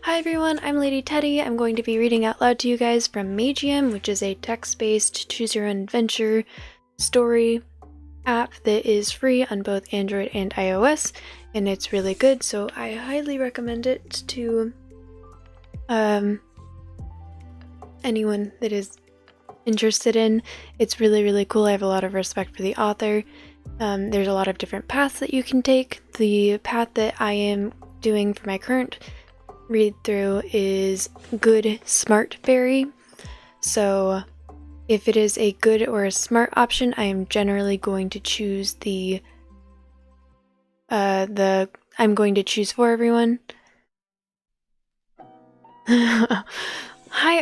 Hi everyone, I'm Lady Teddy. I'm going to be reading out loud to you guys from Magium, which is a text-based choose-your-own-adventure story app that is free on both Android and iOS, and it's really good, so I highly recommend it to anyone that is interested in. It's really cool. I have a lot of respect for the author. There's a lot of different paths that you can take. The path that I am doing for my current read through is good smart fairy. So if it is a good or a smart option, I am generally going to choose I'm going to choose for everyone. Hi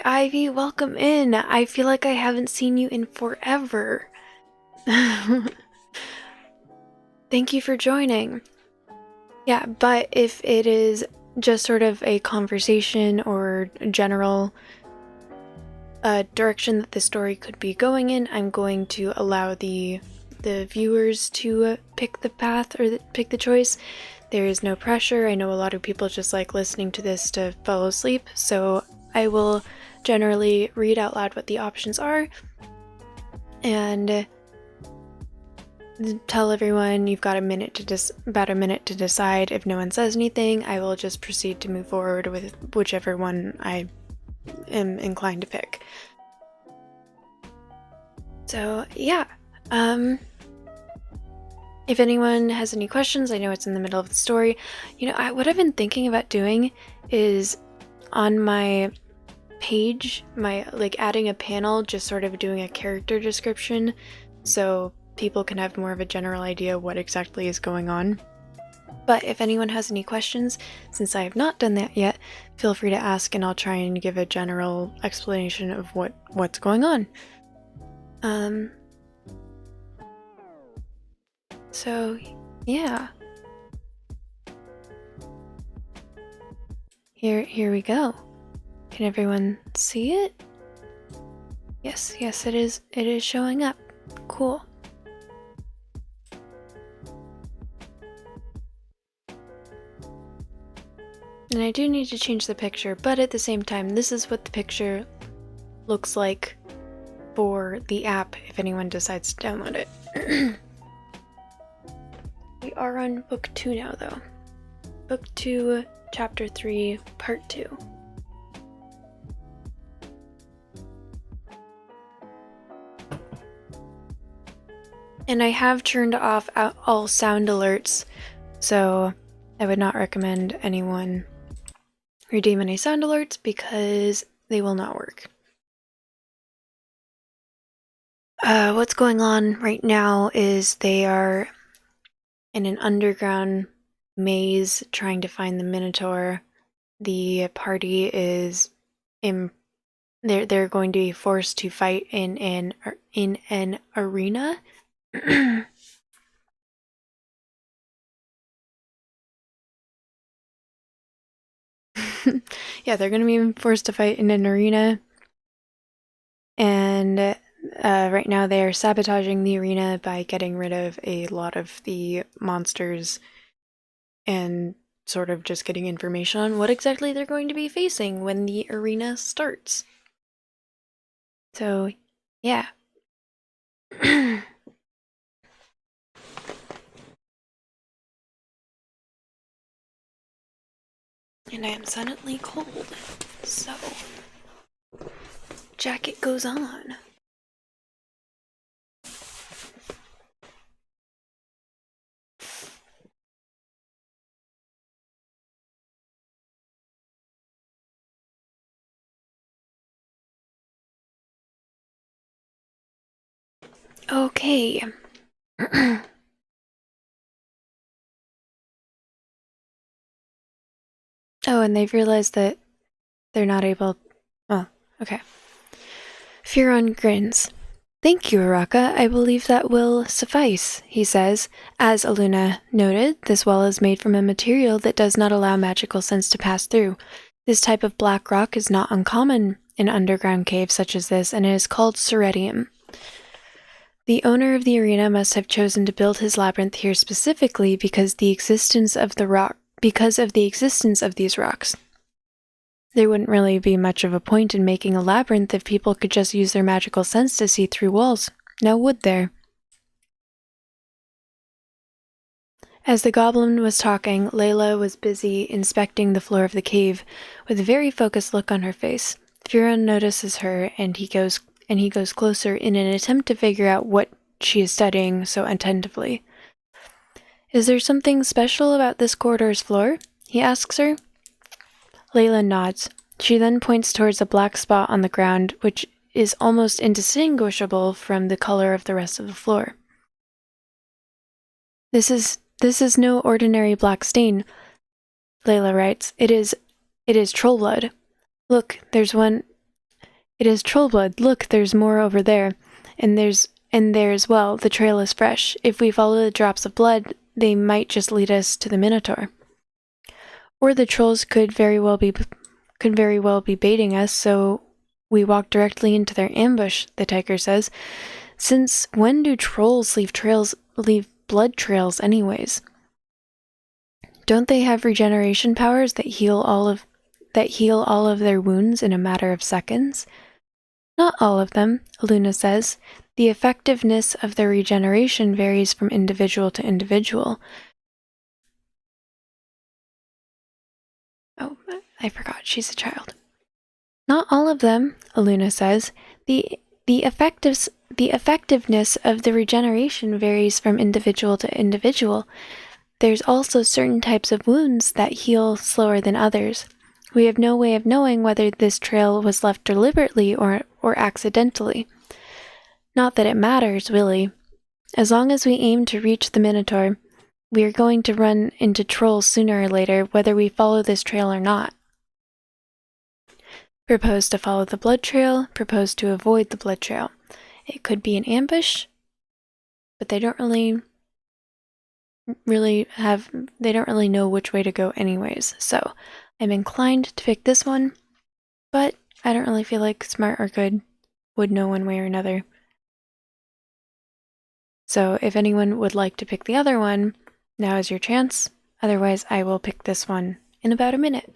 Ivy, welcome in. I feel like I haven't seen you in forever. Thank you for joining. Yeah, but if it is just sort of a conversation or general direction that the story could be going in, I'm going to allow the viewers to pick the path or pick the choice. There is no pressure. I know a lot of people just like listening to this to fall asleep, so I will generally read out loud what the options are and tell everyone you've got about a minute to decide. If no one says anything, I will just proceed to move forward with whichever one I am inclined to pick. So yeah, if anyone has any questions, I know it's in the middle of the story. You know, what I've been thinking about doing is on my page, adding a panel, just sort of doing a character description so people can have more of a general idea what exactly is going on. But if anyone has any questions, since I have not done that yet, feel free to ask and I'll try and give a general explanation of what's going on. So yeah. Here we go. Can everyone see it? Yes, it is showing up. Cool. And I do need to change the picture, but at the same time, this is what the picture looks like for the app if anyone decides to download it. We are on book 2 now, though. Book 2, chapter 3, part 2. And I have turned off all sound alerts, so I would not recommend anyone redeem any sound alerts because they will not work. What's going on right now is they are in an underground maze trying to find the Minotaur. The party is they're going to be forced to fight in an arena. Yeah, they're going to be forced to fight in an arena. And right now they are sabotaging the arena by getting rid of a lot of the monsters and sort of just getting information on what exactly they're going to be facing when the arena starts. So, yeah. And I am suddenly cold, so jacket goes on. Okay. Oh, and they've realized that they're not able... Oh, okay. Furon grins. Thank you, Araka. I believe that will suffice, he says. As Aluna noted, this well is made from a material that does not allow magical sense to pass through. This type of black rock is not uncommon in underground caves such as this, and it is called ceridium. The owner of the arena must have chosen to build his labyrinth here specifically because of the existence of these rocks. There wouldn't really be much of a point in making a labyrinth if people could just use their magical sense to see through walls. Now would there? As the goblin was talking, Layla was busy inspecting the floor of the cave with a very focused look on her face. Firon notices her and he goes closer in an attempt to figure out what she is studying so attentively. Is there something special about this corridor's floor? He asks her. Layla nods. She then points towards a black spot on the ground, which is almost indistinguishable from the color of the rest of the floor. This is no ordinary black stain, Layla writes. It is troll blood. Look, there's one. It is troll blood. Look, there's more over there. And there as well. The trail is fresh. If we follow the drops of blood, they might just lead us to the Minotaur. Or the trolls could very well be baiting us, so we walk directly into their ambush, the tiger says. Since when do trolls leave blood trails anyways? Don't they have regeneration powers that heal all of their wounds in a matter of seconds? Not all of them, Luna says. The effectiveness of their regeneration varies from individual to individual. Oh, I forgot, she's a child. Not all of them, Luna says. The effectiveness of the regeneration varies from individual to individual. There's also certain types of wounds that heal slower than others. We have no way of knowing whether this trail was left deliberately or accidentally. Not that it matters, really. As long as we aim to reach the Minotaur, we are going to run into trolls sooner or later, whether we follow this trail or not. Propose to follow the blood trail, propose to avoid the blood trail. It could be an ambush, but they don't really know which way to go anyways, so I'm inclined to pick this one, but I don't really feel like smart or good would know one way or another. So if anyone would like to pick the other one, now is your chance. Otherwise, I will pick this one in about a minute.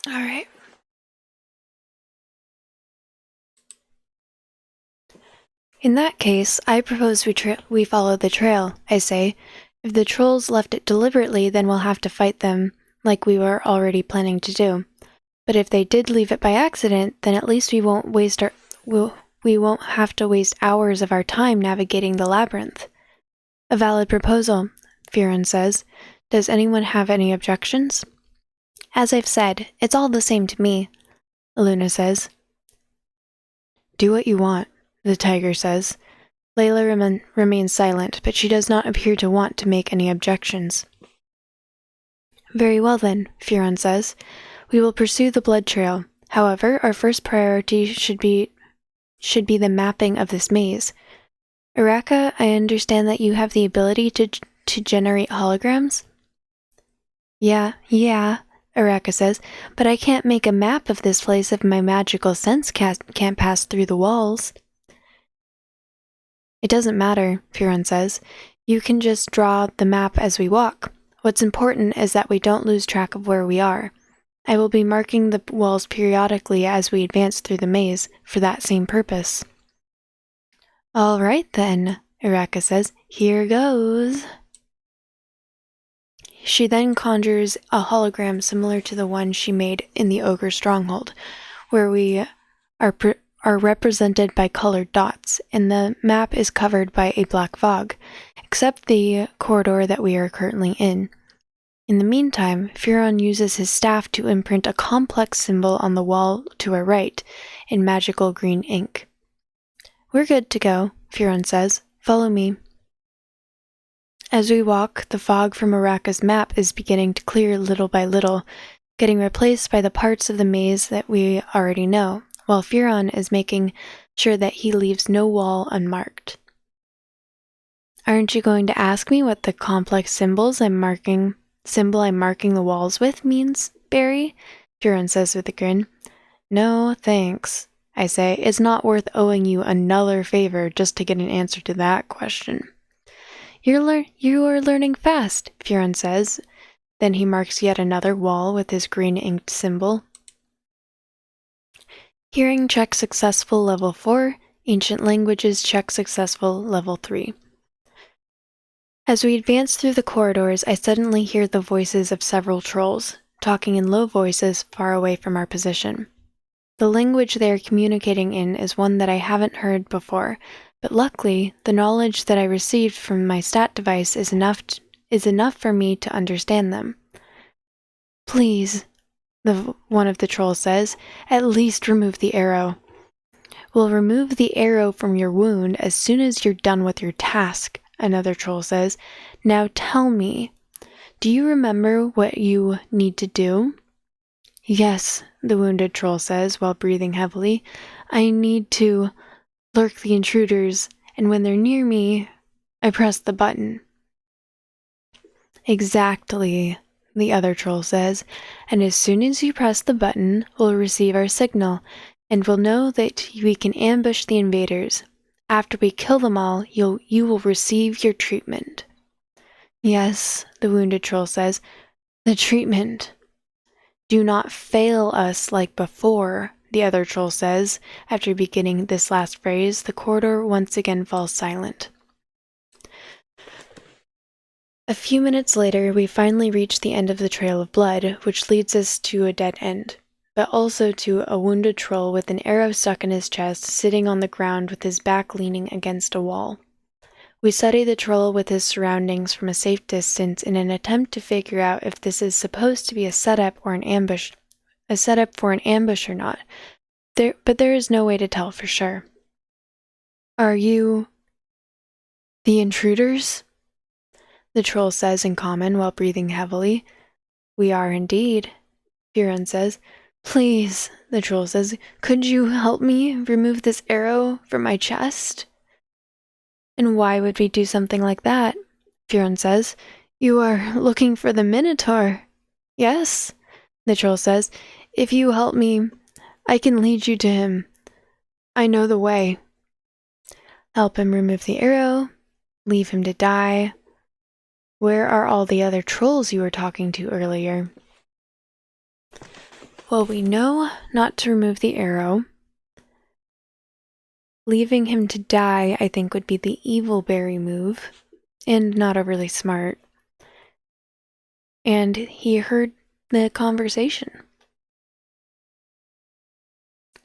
All right. In that case, I propose we follow the trail, I say. If the trolls left it deliberately, then we'll have to fight them, like we were already planning to do. But if they did leave it by accident, then at least we won't have to waste hours of our time navigating the labyrinth. A valid proposal, Firon says. Does anyone have any objections? As I've said, it's all the same to me, Luna says. Do what you want, the tiger says. Layla remains silent, but she does not appear to want to make any objections. Very well then, Firon says. We will pursue the blood trail. However, our first priority should be the mapping of this maze. Uraka, I understand that you have the ability to generate holograms? Yeah, Uraka says, but I can't make a map of this place if my magical sense can't pass through the walls. It doesn't matter, Firon says. You can just draw the map as we walk. What's important is that we don't lose track of where we are. I will be marking the walls periodically as we advance through the maze for that same purpose. All right then, Iraka says. Here goes. She then conjures a hologram similar to the one she made in the ogre stronghold, where we are represented by colored dots, and the map is covered by a black fog, except the corridor that we are currently in. In the meantime, Furon uses his staff to imprint a complex symbol on the wall to our right in magical green ink. We're good to go, Furon says. Follow me. As we walk, the fog from Araka's map is beginning to clear little by little, getting replaced by the parts of the maze that we already know, while Furon is making sure that he leaves no wall unmarked. Aren't you going to ask me what the complex symbol I'm marking the walls with means, Barry? Furon says with a grin. No, thanks, I say. It's not worth owing you another favor just to get an answer to that question. You are learning fast, Furon says. Then he marks yet another wall with his green inked symbol. Hearing check successful level 4, ancient languages check successful level 3. As we advance through the corridors, I suddenly hear the voices of several trolls, talking in low voices far away from our position. The language they are communicating in is one that I haven't heard before, but luckily, the knowledge that I received from my stat device is enough for me to understand them. Please, one of the trolls says, at least remove the arrow. We'll remove the arrow from your wound as soon as you're done with your task, another troll says. Now tell me, do you remember what you need to do? Yes, the wounded troll says while breathing heavily. I need to lurk the intruders, and when they're near me, I press the button. Exactly, the other troll says, and as soon as you press the button, we'll receive our signal, and we'll know that we can ambush the invaders. After we kill them all, you will receive your treatment. Yes, the wounded troll says, the treatment. Do not fail us like before, the other troll says. After beginning this last phrase, the corridor once again falls silent. A few minutes later, we finally reach the end of the trail of blood, which leads us to a dead end, but also to a wounded troll with an arrow stuck in his chest, sitting on the ground with his back leaning against a wall. We study the troll with his surroundings from a safe distance in an attempt to figure out if this is supposed to be a setup for an ambush or not. But there is no way to tell for sure. Are you the intruders? The troll says in common while breathing heavily. We are indeed, Furon says. Please, the troll says, could you help me remove this arrow from my chest? And why would we do something like that? Furon says. You are looking for the Minotaur. Yes, the troll says. If you help me, I can lead you to him. I know the way. Help him remove the arrow. Leave him to die. Where are all the other trolls you were talking to earlier? Well, we know not to remove the arrow. Leaving him to die, I think, would be the evil berry move, and not overly smart. And he heard the conversation.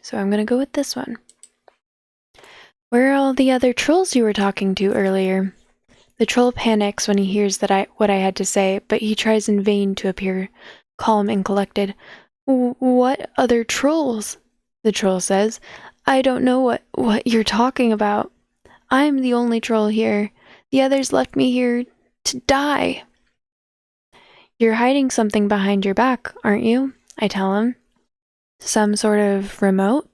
So I'm going to go with this one. Where are all the other trolls you were talking to earlier? The troll panics when he hears what I had to say, but he tries in vain to appear calm and collected. What other trolls? The troll says. I don't know what you're talking about. I'm the only troll here. The others left me here to die. You're hiding something behind your back, aren't you? I tell him. Some sort of remote?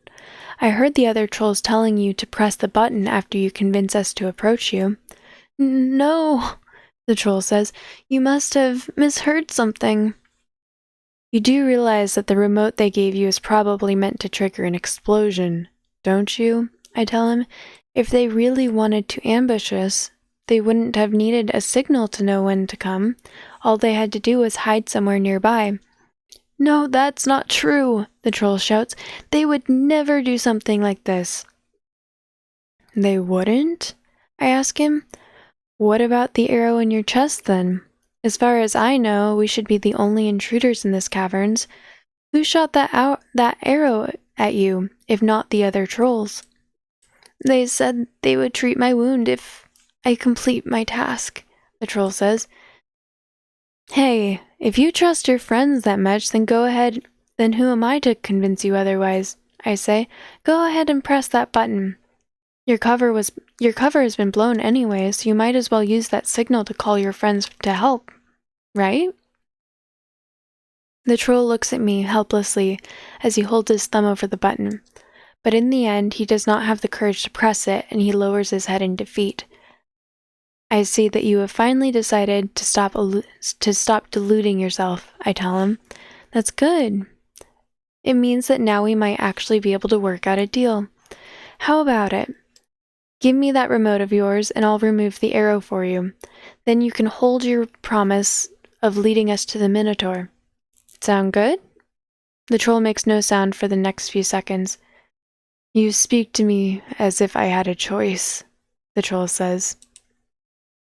I heard the other trolls telling you to press the button after you convince us to approach you. No, the troll says. You must have misheard something. You do realize that the remote they gave you is probably meant to trigger an explosion, don't you? I tell him. If they really wanted to ambush us, They wouldn't have needed a signal to know when to come. All they had to do was hide somewhere nearby. No, that's not true, the troll shouts. They would never do something like this. They wouldn't? I ask him. What about the arrow in your chest, then? As far as I know, we should be the only intruders in this caverns. Who shot that arrow at you, if not the other trolls? They said they would treat my wound if I complete my task, the troll says. Hey, if you trust your friends that much, then go ahead. Then who am I to convince you otherwise? I say. Go ahead and press that button. Your cover has been blown anyway, so you might as well use that signal to call your friends to help, right? The troll looks at me helplessly as he holds his thumb over the button, but in the end he does not have the courage to press it, and he lowers his head in defeat. I see that you have finally decided to stop deluding yourself, I tell him. That's good. It means that now we might actually be able to work out a deal. How about it? Give me that remote of yours, and I'll remove the arrow for you. Then you can hold your promise of leading us to the Minotaur. Sound good? The troll makes no sound for the next few seconds. You speak to me as if I had a choice, the troll says.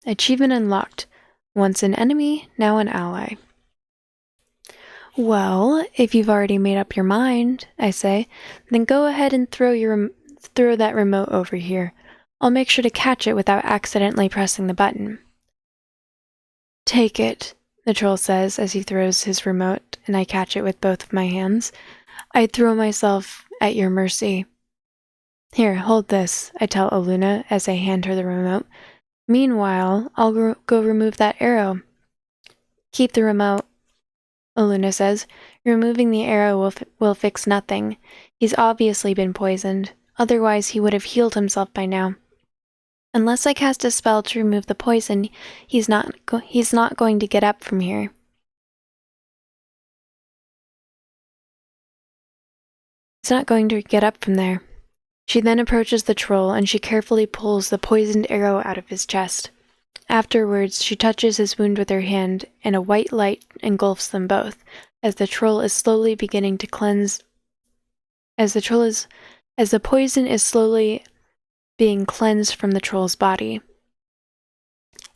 Achievement unlocked. Once an enemy, now an ally. Well, if you've already made up your mind, I say, then go ahead and throw that remote over here. I'll make sure to catch it without accidentally pressing the button. Take it, the troll says as he throws his remote, and I catch it with both of my hands. I throw myself at your mercy. Here, hold this, I tell Aluna as I hand her the remote. Meanwhile, I'll go remove that arrow. Keep the remote, Aluna says. Removing the arrow will fix nothing. He's obviously been poisoned. Otherwise, he would have healed himself by now. Unless I cast a spell to remove the poison, he's not going to get up from here. He's not going to get up from there. She then approaches the troll, and she carefully pulls the poisoned arrow out of his chest. Afterwards, she touches his wound with her hand, and a white light engulfs them both, as the troll is slowly beginning to cleanse. As the poison is slowly being cleansed from the troll's body.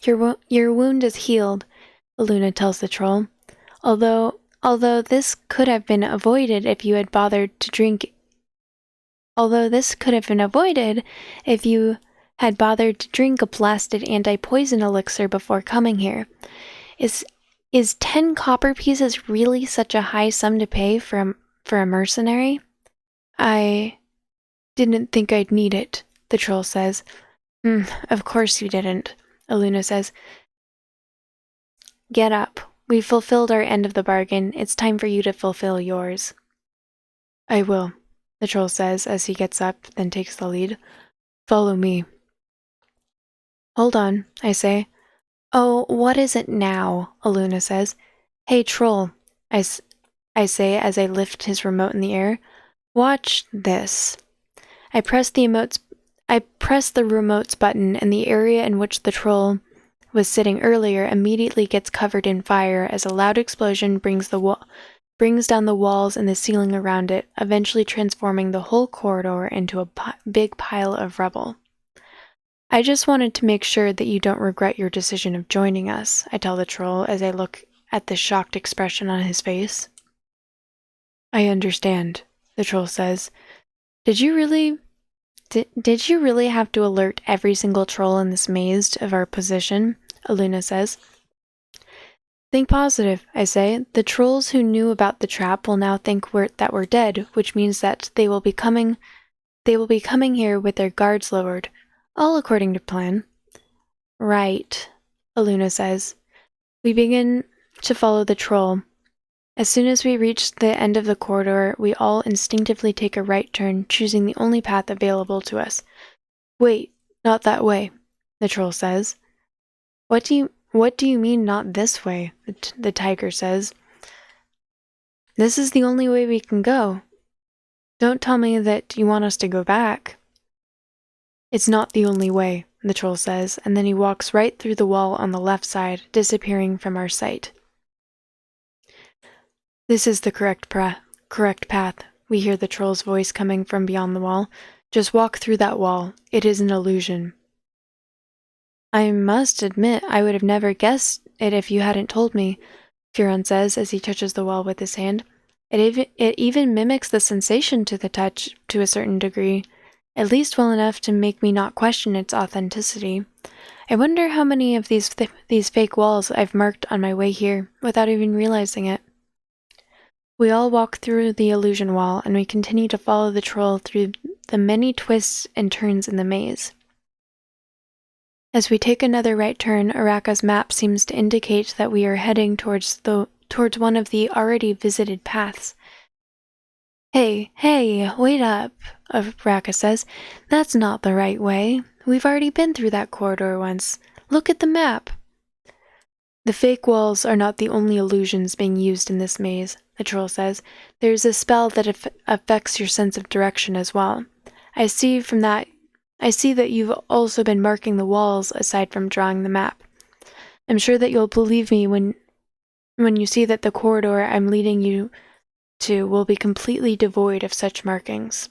Your wound is healed, Aluna tells the troll. Although this could have been avoided if you had bothered to drink. Although this could have been avoided if you had bothered to drink a blasted anti-poison elixir before coming here. Is 10 copper pieces really such a high sum to pay for a mercenary? I didn't think I'd need it, the troll says. Of course you didn't, Aluna says. Get up. We've fulfilled our end of the bargain. It's time for you to fulfill yours. I will, the troll says as he gets up, then takes the lead. Follow me. Hold on, I say. Oh, what is it now? Aluna says. Hey, troll, I say as I lift his remote in the air. Watch this. I press the remote's button, and the area in which the troll was sitting earlier immediately gets covered in fire as a loud explosion brings down the walls and the ceiling around it, eventually transforming the whole corridor into a big pile of rubble. I just wanted to make sure that you don't regret your decision of joining us, I tell the troll as I look at the shocked expression on his face. I understand, the troll says. Did you really have to alert every single troll in this maze of our position? Aluna says. Think positive, I say. The trolls who knew about the trap will now think that we're dead, which means that they will be coming here with their guards lowered. All according to plan. Right, Aluna says. We begin to follow the troll. As soon as we reach the end of the corridor, we all instinctively take a right turn, choosing the only path available to us. Wait, not that way, the troll says. What do you mean not this way? The tiger says. This is the only way we can go. Don't tell me that you want us to go back. It's not the only way, the troll says, and then he walks right through the wall on the left side, disappearing from our sight. This is the correct path, we hear the troll's voice coming from beyond the wall. Just walk through that wall. It is an illusion. I must admit, I would have never guessed it if you hadn't told me, Furon says as he touches the wall with his hand. It even mimics the sensation to the touch to a certain degree, at least well enough to make me not question its authenticity. I wonder how many of these fake walls I've marked on my way here without even realizing it. We all walk through the illusion wall, and we continue to follow the troll through the many twists and turns in the maze. As we take another right turn, Araka's map seems to indicate that we are heading towards one of the already visited paths. Hey, wait up, Araka says. That's not the right way. We've already been through that corridor once. Look at the map. The fake walls are not the only illusions being used in this maze, the troll says. There's a spell that affects your sense of direction as well. I see that you've also been marking the walls aside from drawing the map. I'm sure that you'll believe me when you see that the corridor I'm leading you to will be completely devoid of such markings.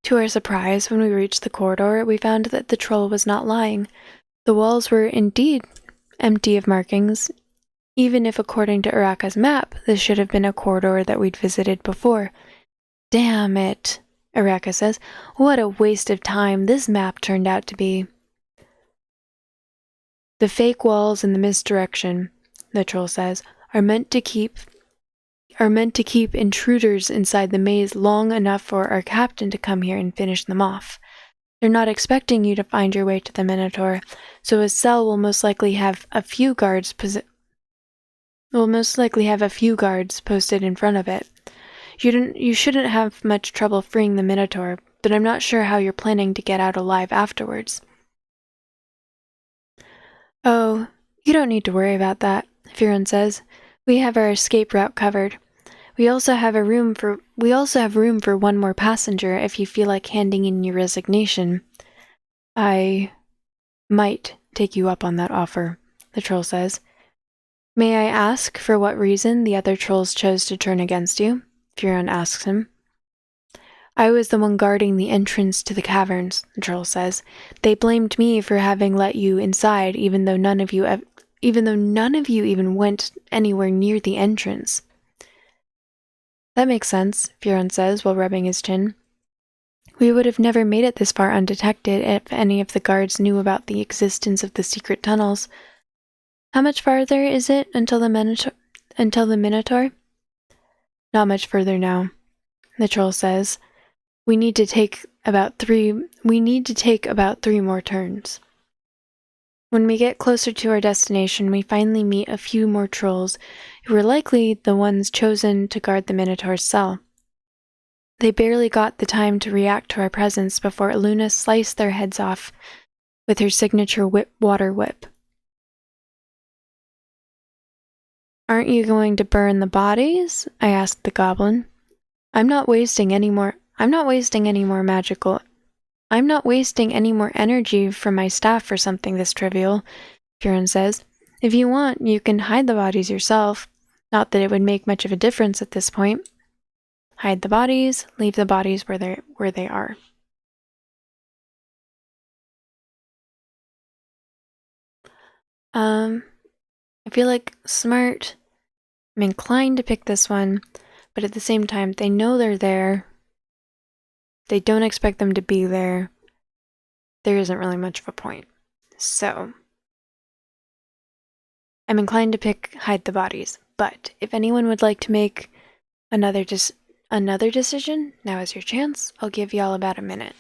To our surprise, when we reached the corridor, we found that the troll was not lying. The walls were indeed empty of markings, even if according to Araka's map, this should have been a corridor that we'd visited before. Damn it, Araka says. What a waste of time this map turned out to be. The fake walls and the misdirection, the troll says, are meant to keep intruders inside the maze long enough for our captain to come here and finish them off. They're not expecting you to find your way to the Minotaur, so his cell will most likely have a few guards posted in front of it. You shouldn't have much trouble freeing the Minotaur, but I'm not sure how you're planning to get out alive afterwards. Oh, you don't need to worry about that, Furon says. We have our escape route covered. We also have room for one more passenger if you feel like handing in your resignation. I might take you up on that offer, the troll says. May I ask for what reason the other trolls chose to turn against you? Furon asks him. I was the one guarding the entrance to the caverns, the troll says. They blamed me for having let you inside, even though none of you even went anywhere near the entrance. That makes sense, Furon says while rubbing his chin. We would have never made it this far undetected if any of the guards knew about the existence of the secret tunnels. How much farther is it until the Minotaur? Not much further now, the troll says. We need to take about 3 more turns. When we get closer to our destination, we finally meet a few more trolls, who were likely the ones chosen to guard the Minotaur's cell. They barely got the time to react to our presence before Luna sliced their heads off with her signature water whip. Aren't you going to burn the bodies? I asked the goblin. I'm not wasting any more energy from my staff for something this trivial, Furon says. If you want, you can hide the bodies yourself. Not that it would make much of a difference at this point. Hide the bodies, leave the bodies where they are. I feel like smart. I'm inclined to pick this one, but at the same time, they know they're there. They don't expect them to be there. There isn't really much of a point. So, I'm inclined to pick hide the bodies, but if anyone would like to make another decision, now is your chance. I'll give y'all about a minute.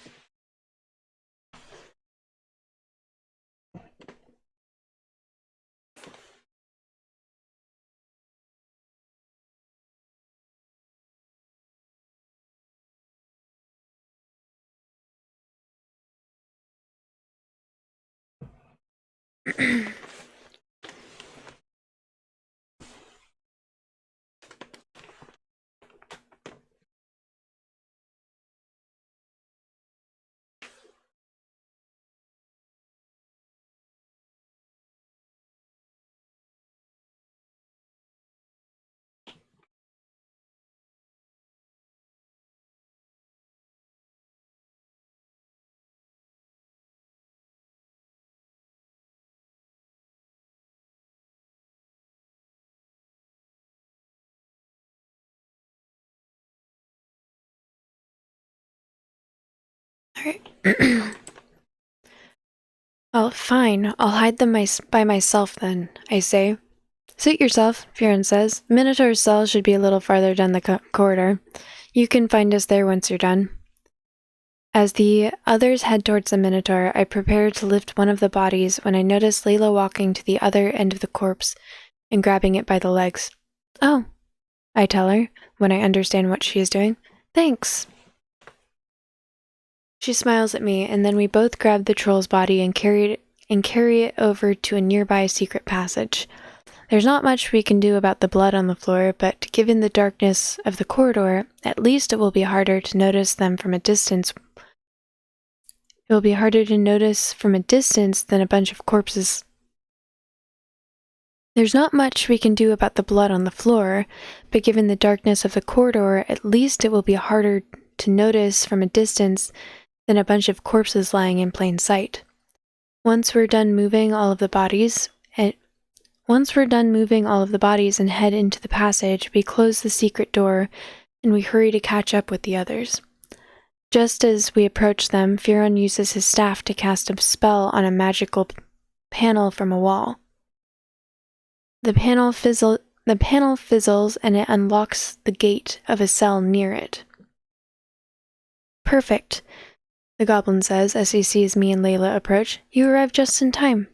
Alright. Oh, fine. I'll hide them by myself then, I say. Suit yourself, Fiorin says. Minotaur's cell should be a little farther down the corridor. You can find us there once you're done. As the others head towards the Minotaur, I prepare to lift one of the bodies when I notice Layla walking to the other end of the corpse and grabbing it by the legs. Oh, I tell her, when I understand what she is doing. Thanks. She smiles at me, and then we both grab the troll's body and carry it over to a nearby secret passage. There's not much we can do about the blood on the floor, but given the darkness of the corridor, at least it will be harder to notice them from a distance. It will be harder to notice from a distance than a bunch of corpses. There's not much we can do about the blood on the floor, but given the darkness of the corridor, at least it will be harder to notice from a distance than a bunch of corpses lying in plain sight. Once we're done moving all of the bodies and head into the passage, we close the secret door and we hurry to catch up with the others. Just as we approach them, Fiorin uses his staff to cast a spell on a magical panel from a wall. The panel fizzles and it unlocks the gate of a cell near it. Perfect, the goblin says as he sees me and Layla approach. You arrived just in time.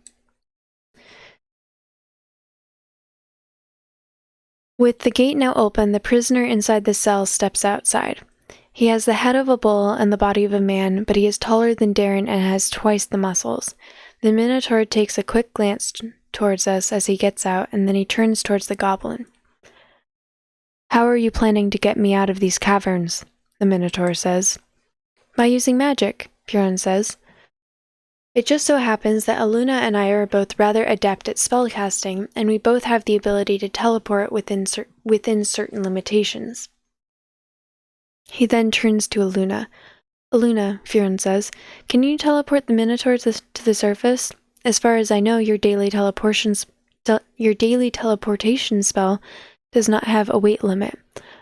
With the gate now open, the prisoner inside the cell steps outside. He has the head of a bull and the body of a man, but he is taller than Darren and has twice the muscles. The Minotaur takes a quick glance towards us as he gets out, and then he turns towards the goblin. How are you planning to get me out of these caverns? The Minotaur says. By using magic, Fiorin says. It just so happens that Aluna and I are both rather adept at spellcasting, and we both have the ability to teleport within certain limitations. He then turns to Aluna. Aluna, Fiorin says, can you teleport the Minotaur to the surface? As far as I know, your daily teleportation spell does not have a weight limit.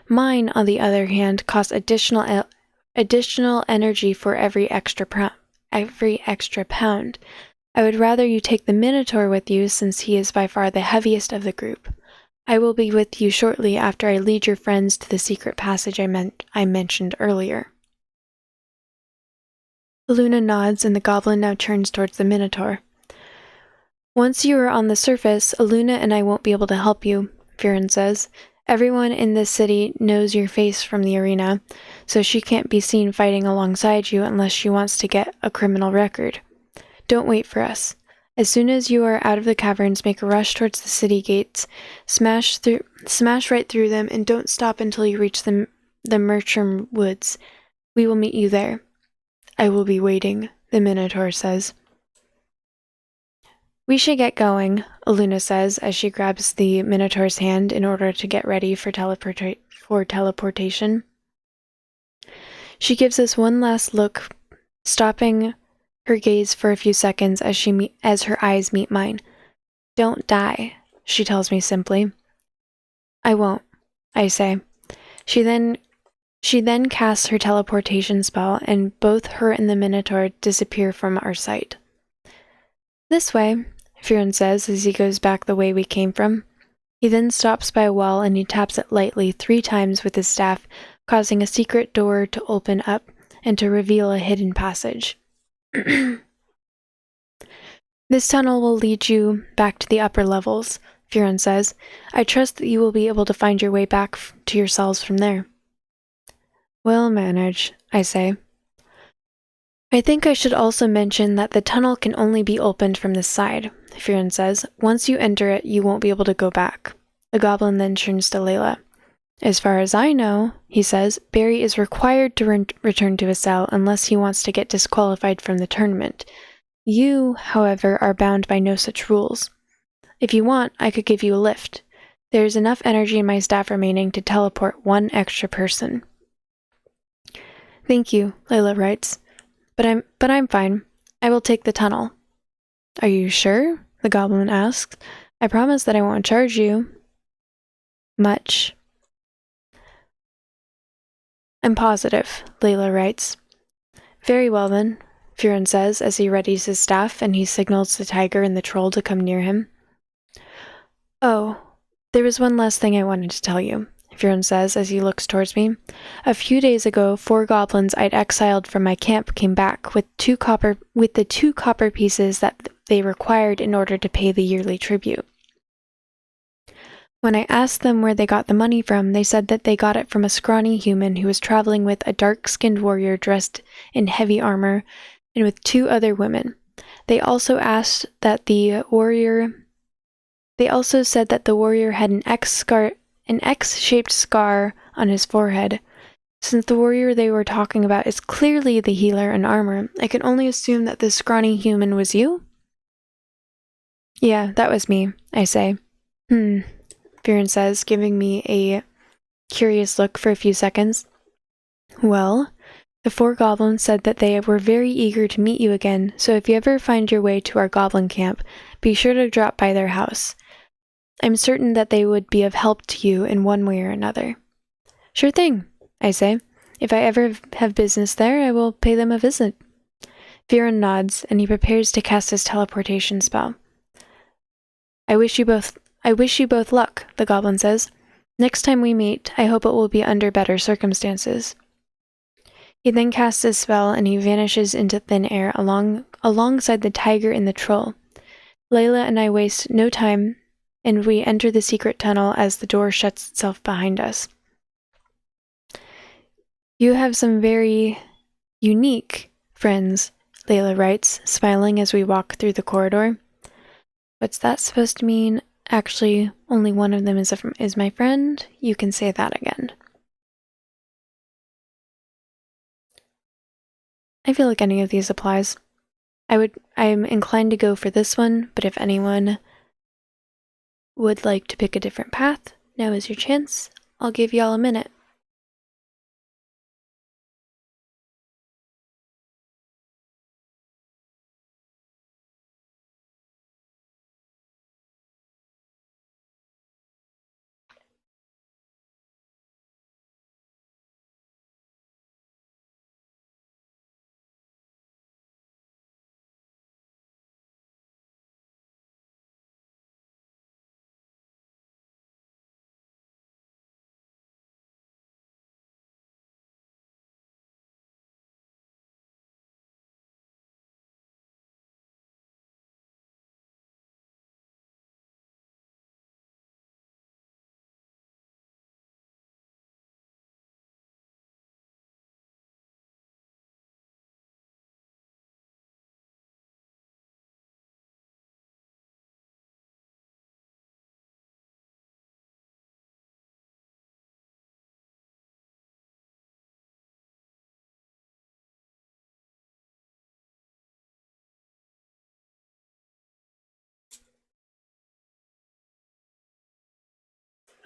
Mine, on the other hand, costs additional energy for every extra pound. I would rather you take the Minotaur with you, since he is by far the heaviest of the group. I will be with you shortly after I lead your friends to the secret passage I mentioned earlier. Luna nods, and the goblin now turns towards the Minotaur. Once you are on the surface, Aluna and I won't be able to help you, Fiorin says. Everyone in this city knows your face from the arena, so she can't be seen fighting alongside you unless she wants to get a criminal record. Don't wait for us. As soon as you are out of the caverns, make a rush towards the city gates, smash right through them, and don't stop until you reach the Mercham Woods. We will meet you there. I will be waiting, the Minotaur says. We should get going, Aluna says as she grabs the Minotaur's hand in order to get ready for teleportation. She gives us one last look, stopping her gaze for a few seconds as her eyes meet mine. Don't die, she tells me simply. I won't, I say. She then casts her teleportation spell, and both her and the Minotaur disappear from our sight. This way, Fiorin says as he goes back the way we came from. He then stops by a wall and he taps it lightly 3 times with his staff, causing a secret door to open up and to reveal a hidden passage. This tunnel will lead you back to the upper levels, Fiorin says. I trust that you will be able to find your way back to your cells from there. Well managed, I say. I think I should also mention that the tunnel can only be opened from this side, Fiorin says. Once you enter it, you won't be able to go back. The goblin then turns to Layla. As far as I know, he says, Barry is required to return to his cell unless he wants to get disqualified from the tournament. You, however, are bound by no such rules. If you want, I could give you a lift. There is enough energy in my staff remaining to teleport 1 extra person. Thank you, Layla writes. But I'm fine. I will take the tunnel. Are you sure? The goblin asks. I promise that I won't charge you much. I'm positive, Layla writes. Very well then, Furin says as he readies his staff and he signals the tiger and the troll to come near him. Oh, there was one last thing I wanted to tell you, Furin says as he looks towards me. A few days ago, 4 goblins I'd exiled from my camp came back with the 2 copper pieces that they required in order to pay the yearly tribute. When I asked them where they got the money from, they said that they got it from a scrawny human who was traveling with a dark-skinned warrior dressed in heavy armor and with 2 other women. They also said that the warrior had an X-shaped scar on his forehead. Since the warrior they were talking about is clearly the healer in armor, I can only assume that this scrawny human was you? Yeah, that was me, I say. Furin says, giving me a curious look for a few seconds. Well, the 4 goblins said that they were very eager to meet you again, so if you ever find your way to our goblin camp, be sure to drop by their house. I'm certain that they would be of help to you in one way or another. Sure thing, I say. If I ever have business there, I will pay them a visit. Furin nods, and he prepares to cast his teleportation spell. I wish you both luck, the goblin says. Next time we meet, I hope it will be under better circumstances. He then casts his spell and he vanishes into thin air alongside the tiger and the troll. Layla and I waste no time, and we enter the secret tunnel as the door shuts itself behind us. You have some very unique friends, Layla writes, smiling as we walk through the corridor. What's that supposed to mean? Actually, only one of them is my friend. You can say that again. I feel like any of these applies. I'm inclined to go for this one, but if anyone would like to pick a different path, now is your chance. I'll give y'all a minute.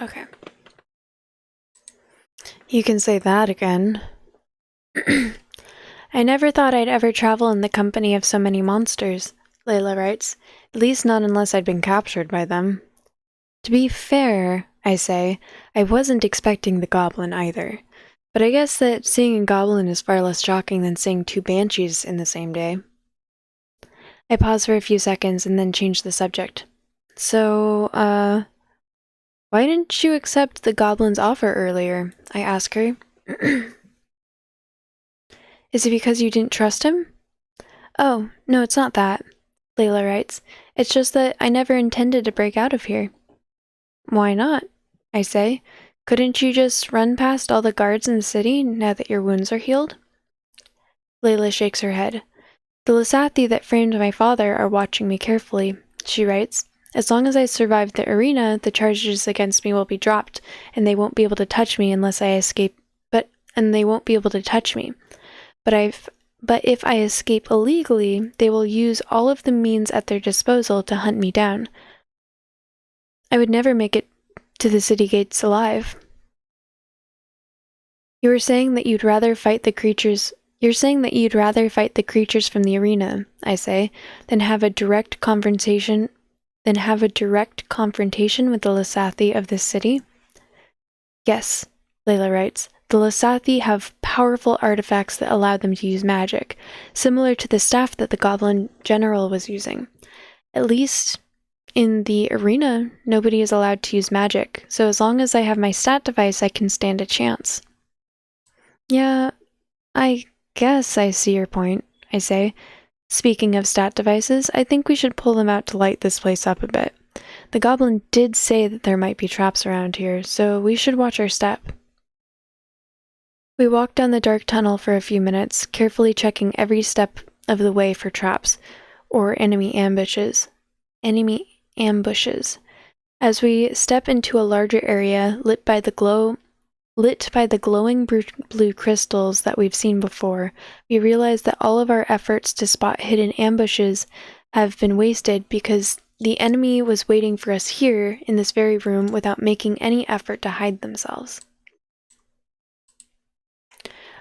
Okay. You can say that again. I never thought I'd ever travel in the company of so many monsters, Layla writes. At least not unless I'd been captured by them. To be fair, I say, I wasn't expecting the goblin either. But I guess that seeing a goblin is far less shocking than seeing 2 banshees in the same day. I pause for a few seconds and then change the subject. So, why didn't you accept the goblin's offer earlier? I ask her. Is it because you didn't trust him? Oh, no, it's not that, Layla writes. It's just that I never intended to break out of here. Why not? I say. Couldn't you just run past all the guards in the city now that your wounds are healed? Layla shakes her head. The Lysathi that framed my father are watching me carefully, she writes. As long as I survive the arena, the charges against me will be dropped, and they won't be able to touch me unless I escape. But if I escape illegally, they will use all of the means at their disposal to hunt me down. I would never make it to the city gates alive. You were saying that you'd rather fight the creatures from the arena, I say, than have a direct confrontation with the Lysathi of this city? Yes, Layla writes. The Lasathi have powerful artifacts that allow them to use magic, similar to the staff that the goblin general was using. At least in the arena, nobody is allowed to use magic, so as long as I have my stat device, I can stand a chance. Yeah, I guess I see your point, I say. Speaking of stat devices, I think we should pull them out to light this place up a bit. The goblin did say that there might be traps around here, so we should watch our step. We walked down the dark tunnel for a few minutes, carefully checking every step of the way for traps, or enemy ambushes. As we step into a larger area lit by the glowing blue crystals that we've seen before, we realize that all of our efforts to spot hidden ambushes have been wasted because the enemy was waiting for us here in this very room without making any effort to hide themselves.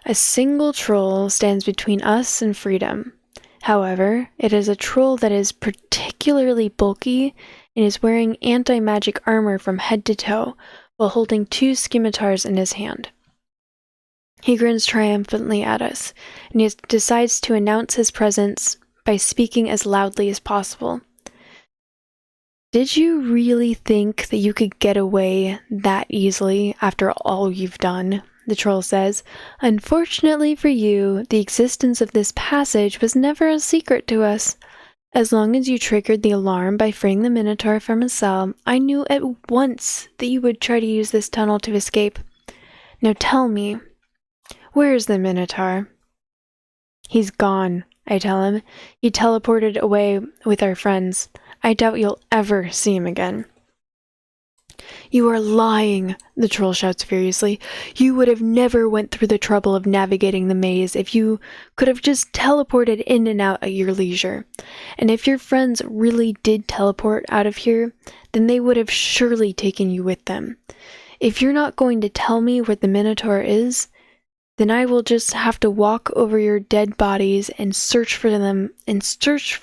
A single troll stands between us and freedom. However, it is a troll that is particularly bulky and is wearing anti-magic armor from head to toe while holding 2 scimitars in his hand. He grins triumphantly at us, and he decides to announce his presence by speaking as loudly as possible. Did you really think that you could get away that easily after all you've done? The troll says. Unfortunately for you, the existence of this passage was never a secret to us. As long as you triggered the alarm by freeing the Minotaur from his cell, I knew at once that you would try to use this tunnel to escape. Now tell me, where is the Minotaur? He's gone, I tell him. He teleported away with our friends. I doubt you'll ever see him again. You are lying, the troll shouts furiously. You would have never went through the trouble of navigating the maze if you could have just teleported in and out at your leisure. And if your friends really did teleport out of here, then they would have surely taken you with them. If you're not going to tell me where the Minotaur is, then I will just have to walk over your dead bodies and search for them and search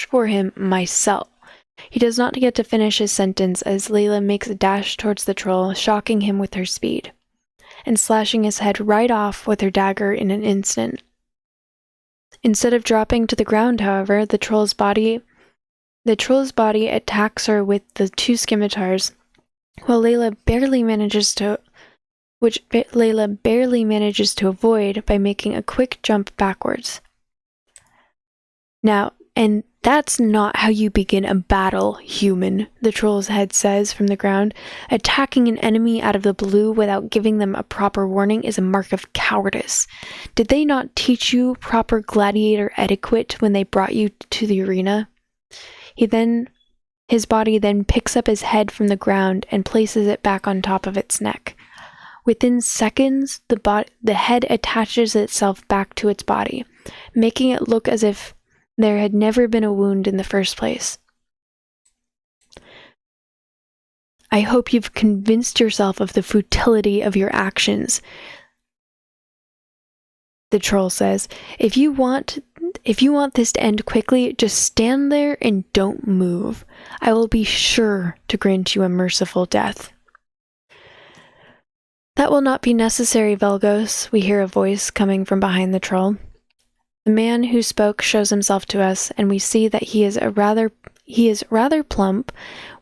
for him myself. He does not get to finish his sentence as Layla makes a dash towards the troll, shocking him with her speed, and slashing his head right off with her dagger in an instant. Instead of dropping to the ground, however, the troll's body attacks her with the 2 scimitars, while Layla barely manages to avoid by making a quick jump backwards. Now, and that's not how you begin a battle, human, the troll's head says from the ground. Attacking an enemy out of the blue without giving them a proper warning is a mark of cowardice. Did they not teach you proper gladiator etiquette when they brought you to the arena? His body then picks up his head from the ground and places it back on top of its neck. Within seconds, the head attaches itself back to its body, making it look as if there had never been a wound in the first place. I hope you've convinced yourself of the futility of your actions, the troll says. If you want this to end quickly, just stand there and don't move. I will be sure to grant you a merciful death. That will not be necessary, Velgos, we hear a voice coming from behind the troll. The man who spoke shows himself to us, and we see that he is rather plump,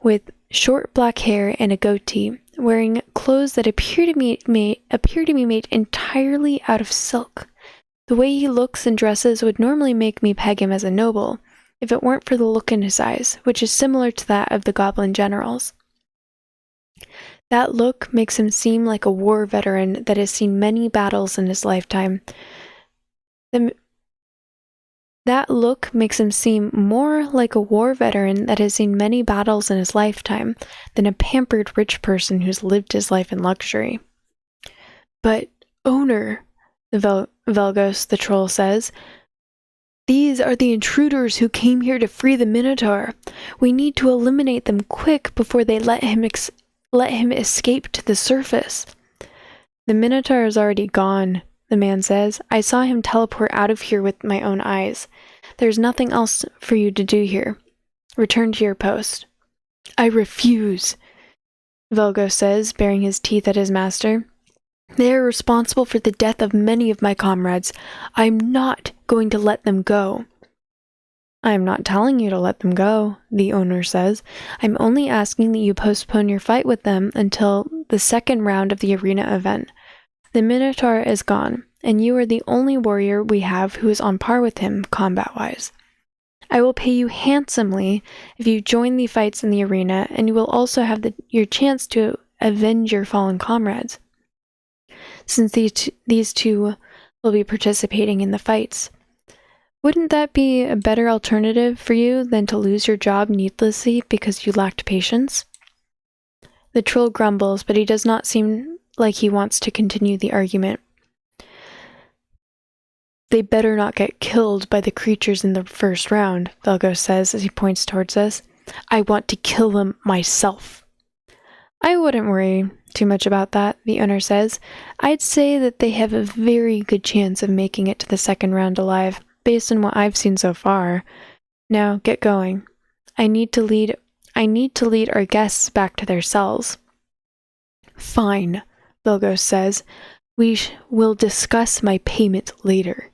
with short black hair and a goatee, wearing clothes that appear to be made entirely out of silk. The way he looks and dresses would normally make me peg him as a noble, if it weren't for the look in his eyes, which is similar to that of the goblin generals. That look makes him seem like a war veteran that has seen many battles in his lifetime. That look makes him seem more like a war veteran that has seen many battles in his lifetime than a pampered rich person who's lived his life in luxury. But, owner, Velgos the troll says, these are the intruders who came here to free the Minotaur. We need to eliminate them quick before they let him escape to the surface. The Minotaur is already gone, the man says. I saw him teleport out of here with my own eyes. There's nothing else for you to do here. Return to your post. I refuse, Velgos says, baring his teeth at his master. They are responsible for the death of many of my comrades. I'm not going to let them go. I am not telling you to let them go, the owner says. I'm only asking that you postpone your fight with them until the second round of the arena event. The Minotaur is gone, and you are the only warrior we have who is on par with him combat-wise. I will pay you handsomely if you join the fights in the arena, and you will also have your chance to avenge your fallen comrades, since these two will be participating in the fights. Wouldn't that be a better alternative for you than to lose your job needlessly because you lacked patience? The troll grumbles, but he does not seem like he wants to continue the argument. They better not get killed by the creatures in the first round, Velgos says as he points towards us. I want to kill them myself. I wouldn't worry too much about that, the owner says. I'd say that they have a very good chance of making it to the second round alive, based on what I've seen so far. Now, get going. I need to lead our guests back to their cells. Fine, Velgos says. We will discuss my payment later.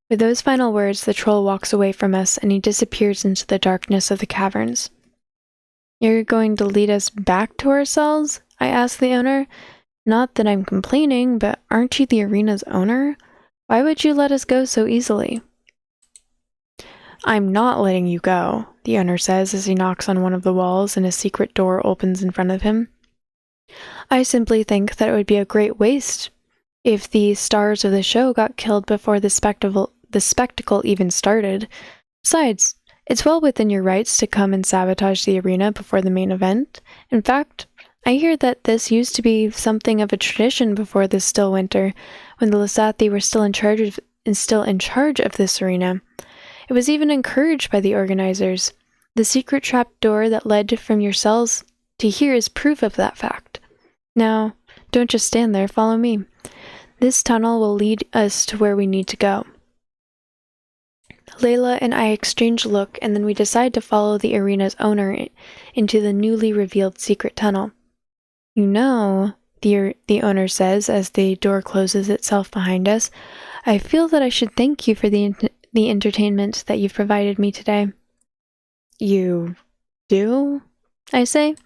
With those final words, the troll walks away from us and he disappears into the darkness of the caverns. You're going to lead us back to our cells? I ask the owner. Not that I'm complaining, but aren't you the arena's owner? Why would you let us go so easily? I'm not letting you go, the owner says as he knocks on one of the walls and a secret door opens in front of him. I simply think that it would be a great waste if the stars of the show got killed before the spectacle even started. Besides, it's well within your rights to come and sabotage the arena before the main event. In fact, I hear that this used to be something of a tradition before this still winter, when the Lisathi were still in charge of this arena. It was even encouraged by the organizers. The secret trap door that led from your cells to here is proof of that fact. Now, don't just stand there, follow me. This tunnel will lead us to where we need to go. Layla and I exchange a look, and then we decide to follow the arena's owner into the newly revealed secret tunnel. You know, the owner says as the door closes itself behind us, I feel that I should thank you for the entertainment that you've provided me today. You do? I say.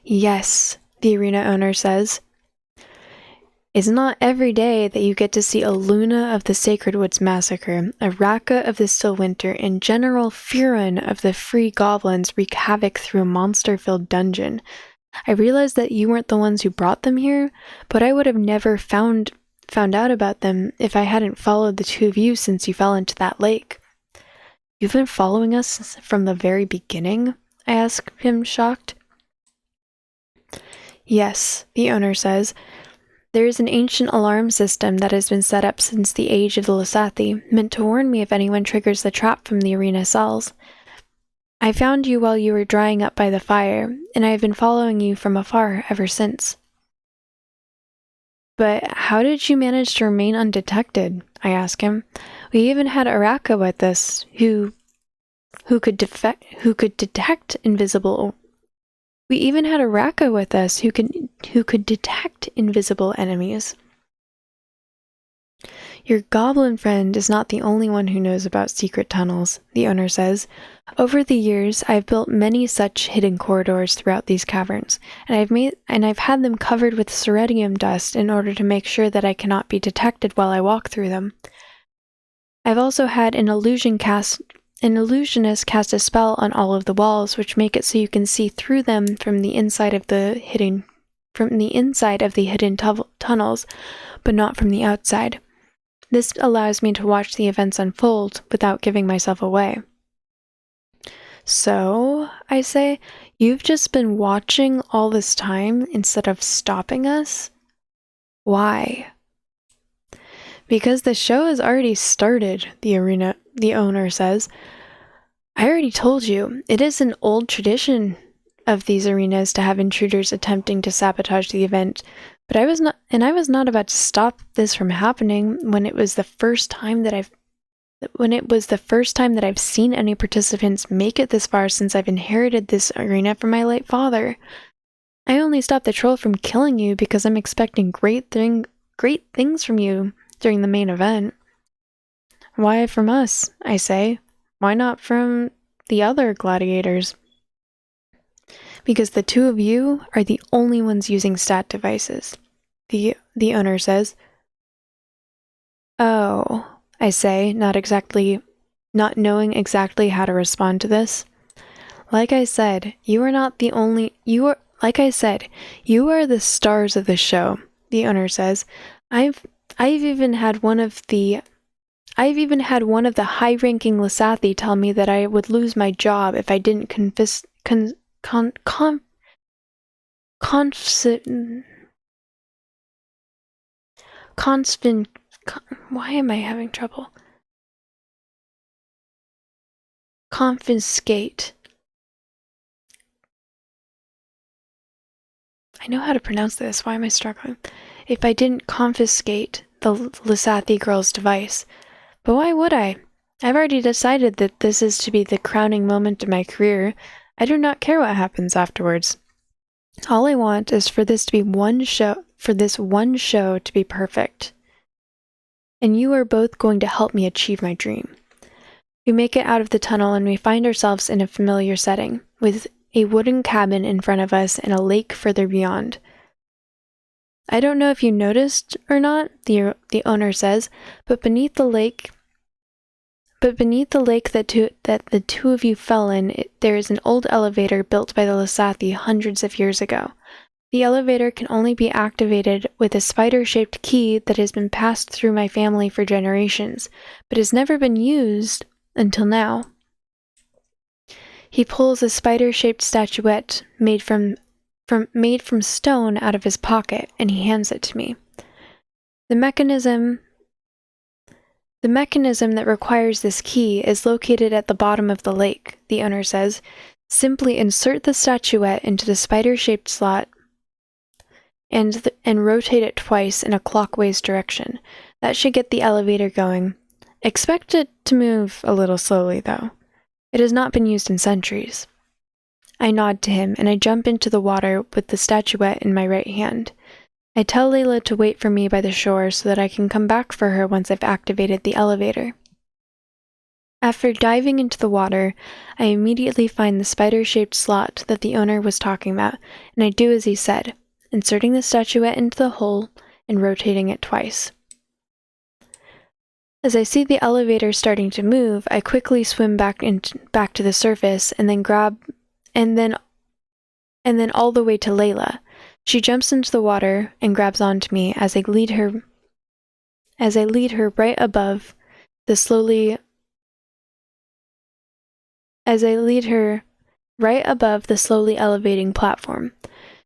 Yes, the arena owner says. It's not every day that you get to see a Luna of the Sacred Woods Massacre, a Raka of the Still Winter, and General Furin of the Free Goblins wreak havoc through a monster-filled dungeon. I realized that you weren't the ones who brought them here, but I would have never found out about them if I hadn't followed the two of you since you fell into that lake. You've been following us from the very beginning? I ask him, shocked. Yes, the owner says. There is an ancient alarm system that has been set up since the age of the Lisathi, meant to warn me if anyone triggers the trap from the arena cells. I found you while you were drying up by the fire, and I have been following you from afar ever since. But how did you manage to remain undetected? I ask him. We even had Araka with us, who could detect invisible. We even had Araka with us who could detect invisible enemies. Your goblin friend is not the only one who knows about secret tunnels, the owner says. Over the years, I've built many such hidden corridors throughout these caverns, and I've had them covered with ceridium dust in order to make sure that I cannot be detected while I walk through them. I've also had an illusionist cast a spell on all of the walls, which make it so you can see through them from the inside of the hidden tunnels, but not from the outside. This allows me to watch the events unfold without giving myself away. So, I say, you've just been watching all this time instead of stopping us? Why? Because the show has already started, the owner says. I already told you, it is an old tradition of these arenas to have intruders attempting to sabotage the event, but I was not about to stop this from happening when it was the first time that I've seen any participants make it this far since I've inherited this arena from my late father. I only stopped the troll from killing you because I'm expecting great things from you during the main event. Why from us, I say? Why not from the other gladiators? Because the two of you are the only ones using stat devices, the owner says. Oh, I say, not knowing exactly how to respond to this. Like I said, you are not the only, like I said, you are the stars of the show, the owner says. I've even had one of the high-ranking Lasathi tell me that I would lose my job if I didn't why am I having trouble? Confiscate. I know how to pronounce this. Why am I struggling? If I didn't confiscate the Lasathi girl's device. But why would I? I've already decided that this is to be the crowning moment of my career. I do not care what happens afterwards. All I want is for this one show to be perfect. And you are both going to help me achieve my dream. We make it out of the tunnel and we find ourselves in a familiar setting, with a wooden cabin in front of us and a lake further beyond. I don't know if you noticed or not, the owner says, but beneath the lake that the two of you fell in, there is an old elevator built by the Lasathi hundreds of years ago. The elevator can only be activated with a spider-shaped key that has been passed through my family for generations, but has never been used until now. He pulls a spider-shaped statuette made from stone out of his pocket, and he hands it to me. The mechanism that requires this key is located at the bottom of the lake, the owner says. Simply insert the statuette into the spider-shaped slot and rotate it twice in a clockwise direction. That should get the elevator going. Expect it to move a little slowly, though. It has not been used in centuries. I nod to him, and I jump into the water with the statuette in my right hand. I tell Layla to wait for me by the shore so that I can come back for her once I've activated the elevator. After diving into the water, I immediately find the spider-shaped slot that the owner was talking about, and I do as he said, inserting the statuette into the hole and rotating it twice. As I see the elevator starting to move, I quickly swim back to the surface and then all the way to Layla. She jumps into the water and grabs onto me as I lead her right above the slowly elevating platform.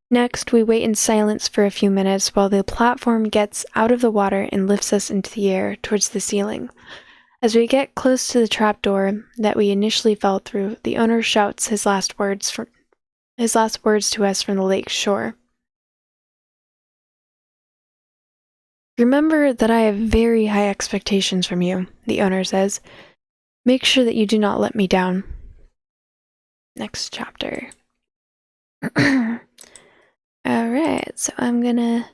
Next, we wait in silence for a few minutes while the platform gets out of the water and lifts us into the air towards the ceiling. As we get close to the trapdoor that we initially fell through, the owner shouts his last words to us from the lake's shore. Remember that I have very high expectations from you, the owner says. Make sure that you do not let me down. Next chapter. Alright, so I'm gonna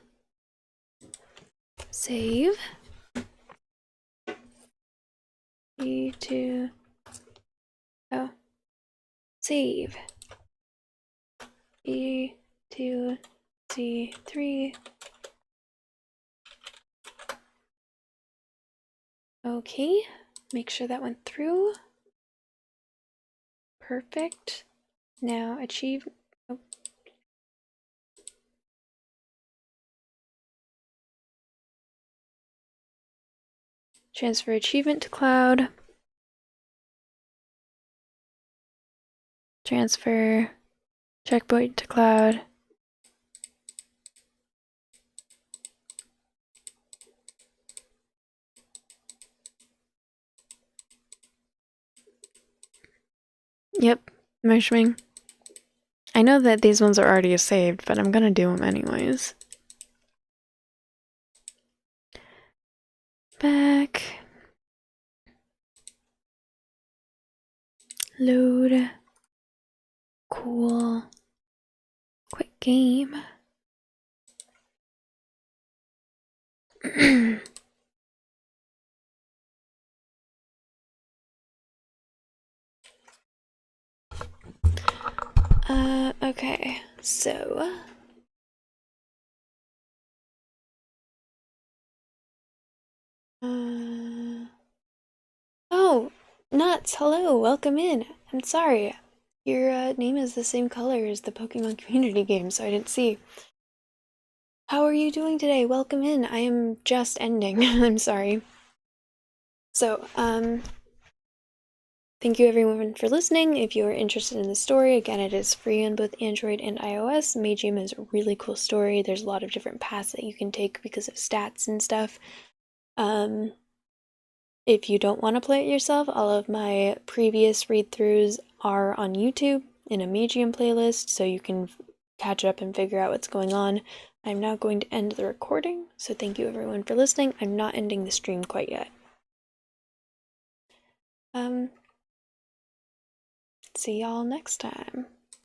save. Save. B2C3. Okay, make sure that went through. Perfect. Now achieve. Oh. Transfer achievement to cloud. Transfer checkpoint to cloud. Yep, measuring. I know that these ones are already saved, but I'm gonna do them anyways. Back. Load. Cool. Quick. game. Okay, so oh, Nuts, hello, welcome in. I'm sorry. Your name is the same color as the Pokemon community game, so I didn't see. How are you doing today? Welcome in. I am just ending. I'm sorry. So, thank you everyone for listening. If you are interested in the story, again, it is free on both Android and iOS. Magium is a really cool story. There's a lot of different paths that you can take because of stats and stuff. If you don't want to play it yourself, all of my previous read-throughs are on YouTube in a Magium playlist, so you can catch up and figure out what's going on. I'm now going to end the recording, so thank you everyone for listening. I'm not ending the stream quite yet. See y'all next time.